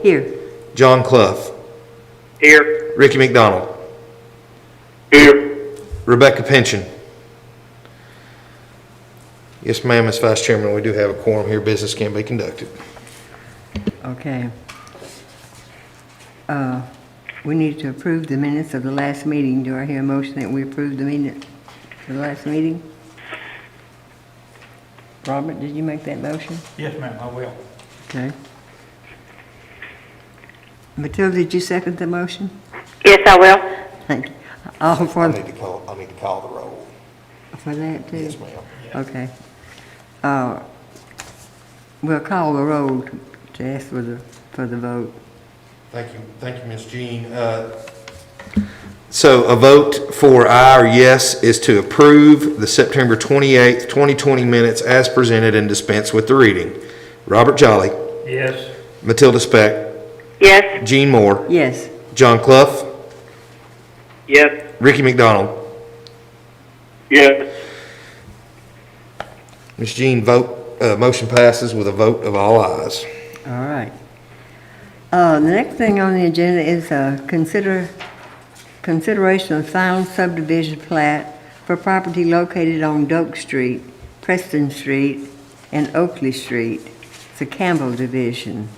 Here. John Clough. Here. Ricky McDonald. Here. Rebecca Pension. Yes, ma'am, as Vice Chairman, we do have a quorum here. Business can be conducted. Okay. We need to approve the minutes of the last meeting. Do I hear a motion that we approve the minutes of the last meeting? Robert, did you make that motion? Yes, ma'am, I will. Okay. Matilda, did you second the motion? Yes, I will. Thank you. All for, I need to call the roll. for that too? Yes, ma'am. Okay. We'll call the roll to ask for the vote. Thank you, Ms. Jean. So a vote for aye or yes is to approve the September 28th, 2020 minutes as presented and dispense with the reading. Robert Jolly, Yes. Matilda Speck, Yes. Jean Moore, Yes. John Clough, Yes. Ricky McDonald. Yes. Ms. Jean, motion passes with a vote of all ayes. All right. The next thing on the agenda is consideration of final subdivision plat for property located on Doak Street, Preston Street, and Oakley Street. It's a Campbell division.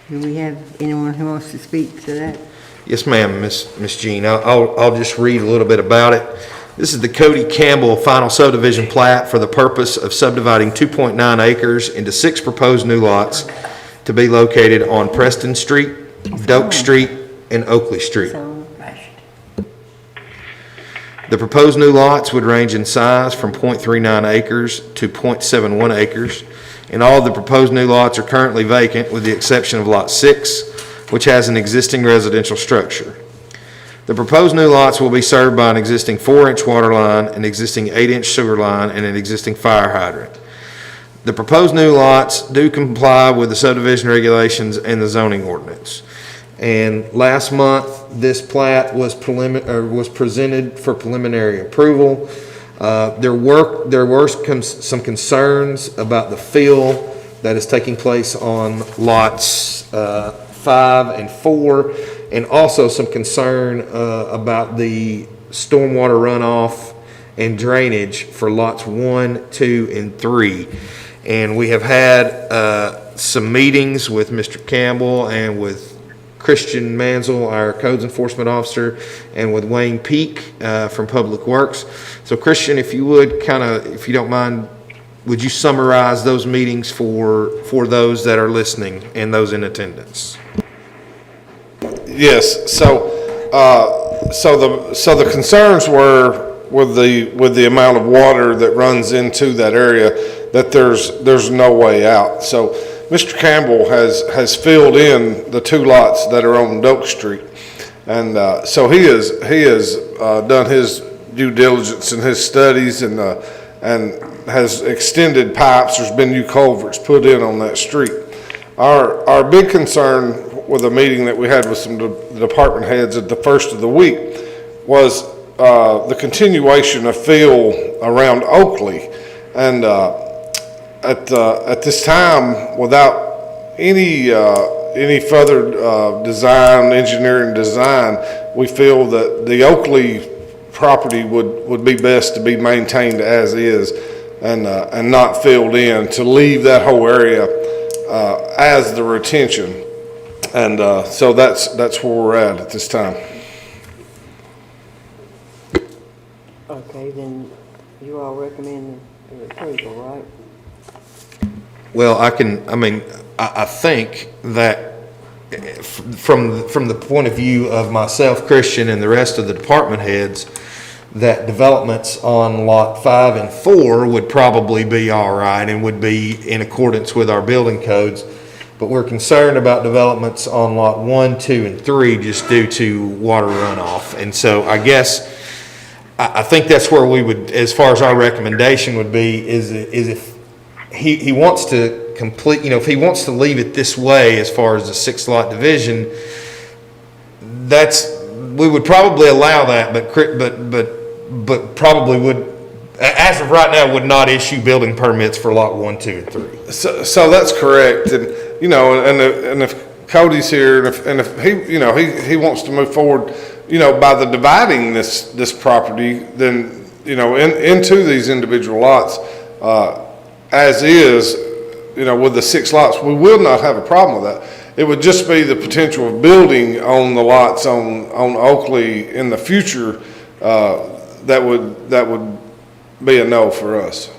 Do we have anyone who wants to speak to that? Yes, ma'am, Miss Jean. I'll just read a little bit about it. This is the Cody Campbell final subdivision plat for the purpose of subdividing 2.9 acres into 6 proposed new lots to be located on Preston Street, Doak Street, and Oakley Street. The proposed new lots would range in size from 0.39 acres to 0.71 acres, and all of the proposed new lots are currently vacant with the exception of Lot 6, which has an existing residential structure. The proposed new lots will be served by an existing 4-inch water line, an existing 8-inch sewer line, and an existing fire hydrant. The proposed new lots do comply with the subdivision regulations and the zoning ordinance. And last month, this plat was presented for preliminary approval. There were some concerns about the fill that is taking place on lots 5 and 4, and also some concern about the stormwater runoff and drainage for lots 1, 2, and 3. And we have had some meetings with Mr. Campbell and with Christian Mansell, our codes enforcement officer, and with Wayne Peak from Public Works. So Christian, if you would if you don't mind, would you summarize those meetings for those that are listening and those in attendance? Yes. So the concerns were with the amount of water that runs into that area, that there's no way out. So Mr. Campbell has filled in the 2 lots that are on Doak Street, and so he has done his due diligence in his studies and has extended pipes. There's been new culverts put in on that street. Our big concern with a meeting that we had with some department heads at the first of the week was the continuation of fill around Oakley, and at this time, without any further engineering design, we feel that the Oakley property would be best to be maintained as is and not filled in, to leave that whole area as the retention. And so that's where we're at this time. Okay, then you all recommend the approval, right? Well, I think that from the point of view of myself, Christian, and the rest of the department heads, that developments on lot 5 and 4 would probably be all right and would be in accordance with our building codes. But we're concerned about developments on lot 1, 2, and 3 just due to water runoff. And so I guess I think that's where we would, as far as our recommendation would be, is if he wants to complete, if he wants to leave it this way as far as the 6-lot division, we would probably allow that, but probably would as of right now, would not issue building permits for lot 1, 2, and 3. So that's correct, and, you know, and if Cody's here, and if he, you know, he wants to move forward, you know, by the dividing this property, then, you know, into these individual lots, as is, you know, with the 6 lots, we will not have a problem with that. It would just be the potential of building on the lots on Oakley in the future, that would be a no for us.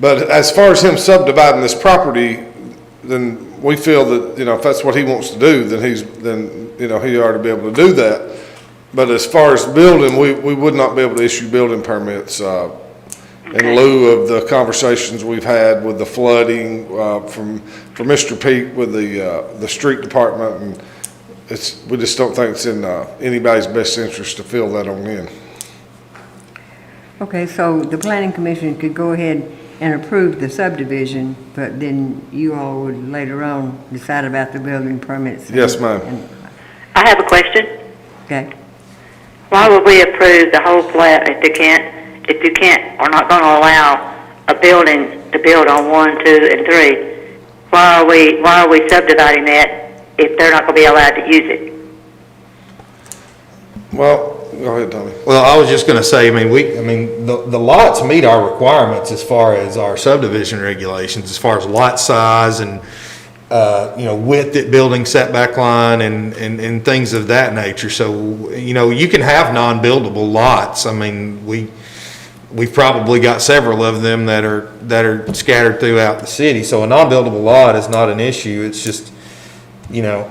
But as far as him subdividing this property, then we feel that, you know, if that's what he wants to do, then you know, he ought to be able to do that. But as far as building, we would not be able to issue building permits, in lieu of the conversations we've had with the flooding, from Mr. Pete with the street department, and we just don't think it's in, anybody's best interest to fill that on in. Okay, so the planning commission could go ahead and approve the subdivision, but then you all would later on decide about the building permits. Yes, ma'am. I have a question. Okay. Why would we approve the whole plat if you can't, are not gonna allow a building to build on 1, 2, and 3? Why are we subdividing that if they're not gonna be allowed to use it? Well, go ahead, Tommy. Well, I was just gonna say, the lots meet our requirements as far as our subdivision regulations, as far as lot size and, you know, width at building setback line and things of that nature. So, you know, you can have non-buildable lots. I mean, we've probably got several of them that are scattered throughout the city. So a non-buildable lot is not an issue. It's just, you know,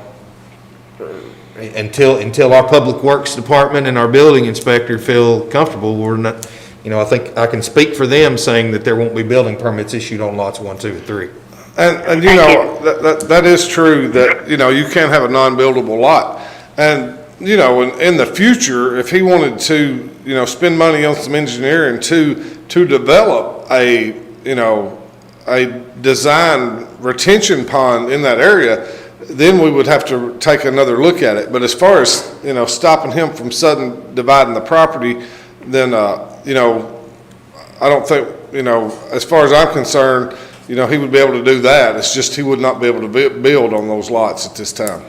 until our public works department and our building inspector feel comfortable, we're not, you know, I think I can speak for them saying that there won't be building permits issued on lots 1, 2, and 3. And you know, that is true, that, you know, you can't have a non-buildable lot. And, you know, in the future, if he wanted to, you know, spend money on some engineering to develop a, you know, a design retention pond in that area, then we would have to take another look at it. But as far as, you know, stopping him from sudden dividing the property, then, you know, I don't think, you know, as far as I'm concerned, you know, he would be able to do that. It's just he would not be able to build on those lots at this time.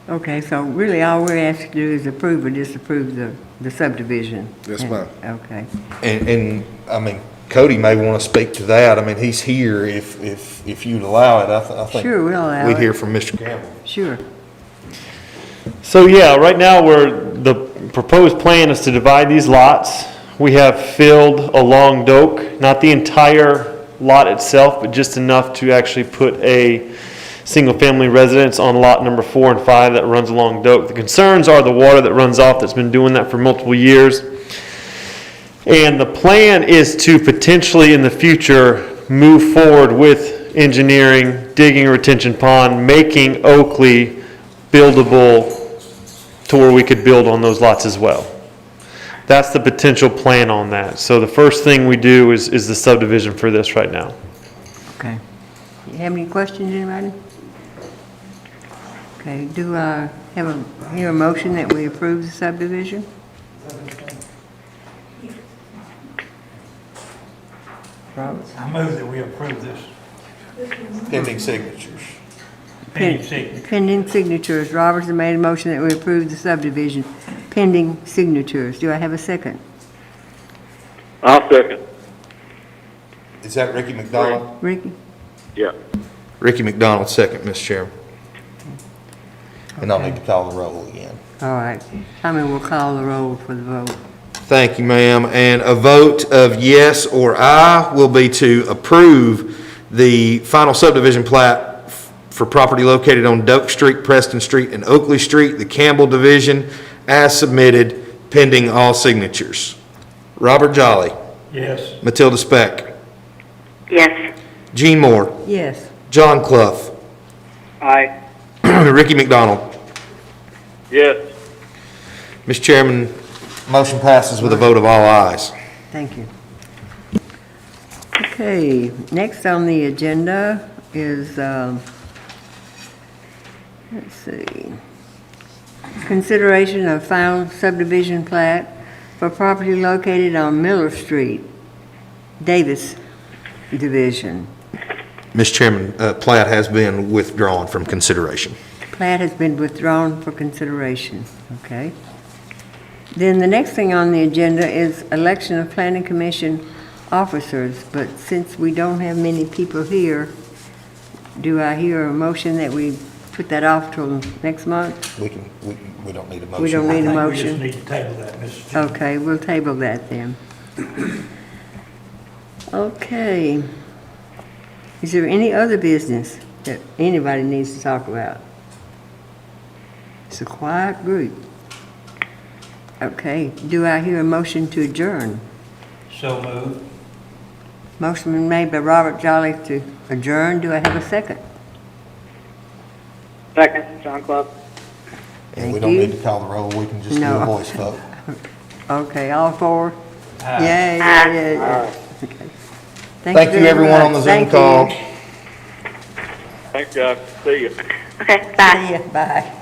Okay, so really all we're asked to do is approve or disapprove the subdivision. Yes, ma'am. Okay. And I mean, Cody may want to speak to that. I mean, he's here if you'd allow it. I think Sure, we'll allow we'd it. hear from Mr. Campbell. Sure. So yeah, right now the proposed plan is to divide these lots. We have filled along Doak, not the entire lot itself, but just enough to actually put a single-family residence on lot number 4 and 5 that runs along Doak. The concerns are the water that runs off that's been doing that for multiple years. And the plan is to potentially in the future move forward with engineering, digging a retention pond, making Oakley buildable to where we could build on those lots as well. That's the potential plan on that. So the first thing we do is the subdivision for this right now. Okay. You have any questions, anybody? Okay, do I hear a motion that we approve the subdivision? Robert? I move that we approve this. Pending signatures. Pending signature. Pending signatures. Roberts has made a motion that we approve the subdivision pending signatures. Do I have a second? I'll second. Is that Ricky McDonald? Ricky? Yeah. Ricky McDonald, second, Mr. Chairman. And I'll need to call the roll again. All right. Tommy will call the roll for the vote. Thank you, ma'am. And a vote of yes or aye will be to approve the final subdivision plat for property located on Doak Street, Preston Street, and Oakley Street, the Campbell Division, as submitted, pending all signatures. Robert Jolly, Yes. Matilda Speck, Yes. Gene Moore, Yes. John Clough, Aye. Ricky McDonald. Yes. Mr. Chairman, motion passes with a vote of all ayes. Thank you. Okay, next on the agenda is, let's see, consideration of final subdivision plat for property located on Miller Street, Davis Division. Mr. Chairman, plat has been withdrawn from consideration. Plat has been withdrawn for consideration, okay? Then the next thing on the agenda is election of planning commission officers, but since we don't have many people here, do I hear a motion that we put that off till next month? We don't need a motion. We don't need a We just motion? need to table that, Mr. Chairman. Okay, we'll table that then. Okay. Is there any other business that anybody needs to talk about? It's a quiet group. Okay, do I hear a motion to adjourn? So moved. Motion been made by Robert Jolly to adjourn. Do I have a second? Second, John Club. And we Thank don't you. need to call the roll, we can just do No. a voice vote. Okay, all four? Aye. Yeah. Okay. Thank you, very everyone on much. the Zoom Thank call. you. Thanks, guys. See you. Okay, bye. See ya, bye.